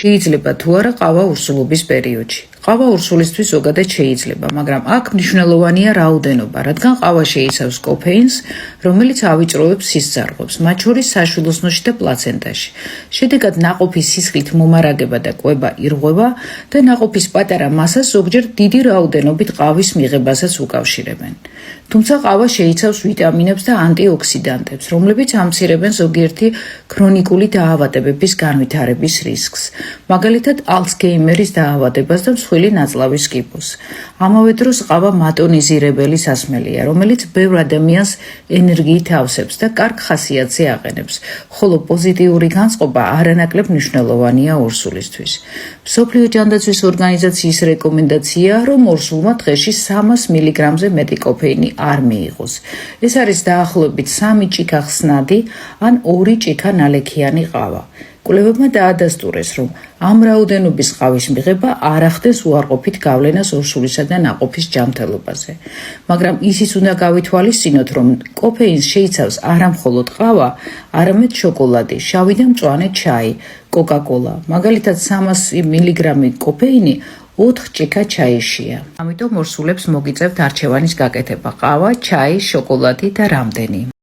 შეიძლება თუ არა ყავა ურსულობის პერიოდში. ყავა ურსულისთვის ზოგადად შეიძლება, მაგრამ აქ მნიშვნელოვანია რაოდენობა, რადგან ყავა შეიცავს კოფეინს, რომელიც ავიწროვებს სისხლძარღვებს, მათ შორის საშვილოსნოში და პლაცენტაში. შედეგად ნაყოფის სისხლით მომარაგება და კვება ირღვევა და ნაყოფის პატარა მასას ზოგჯერ დიდი რაოდენობით ყავის მიღებასაც უკავშირებენ. თუმცა ყავა შეიცავს ვიტამინებს და ანტიოქსიდანტებს, რომლებიც ამცირებენ ზოგიერთი ქრონიკული დაავადებების განვითარების რისკს, მაგალითად ალცჰეიმერის დაავადებას და მსხვილი ნაწლავის კიბოს. ამავე დროს ყავა მატონიზირებელი სასმელია, რომელიც ბევრ ადამიანს ენერგიით ავსებს და კარგ ხასიათზე აყენებს, ხოლო პოზიტიური განწყობა არანაკლებ მნიშვნელოვანია ორსულისთვის. მსოფლიო ჯანდაცვის ორგანიზაციის რეკომენდაციაა, რომ ორსულმა დღეში 300 მგ-ზე მეტი კოფეინი არ მიიღოს. ეს არის დაახლოებით 3 ჭიქა ხსნადი ან 2 ჭიქა ნალექიანი ყავა. კვლევებმა დაადასტურეს, რომ ამ რაოდენობის ყავის მიღება არ ახდენს უარყოფით გავლენას ორსულისა და ნაყოფის ჯანმრთელობაზე. მაგრამ ისიც უნდა გავითვალისწინოთ, რომ კოფეინს შეიცავს არა მხოლოდ ყავა, არამედ შოკოლადი, შავი და მწვანე ჩაი, კოკა-კოლა. მაგალითად 300 მგ კოფეინი 4 ჭიქა ჩაიშია. ამიტომ ორსულებს მოგიწევთ არჩევანის გაკეთება: ყავა, ჩაი, შოკოლადი და რამდენი.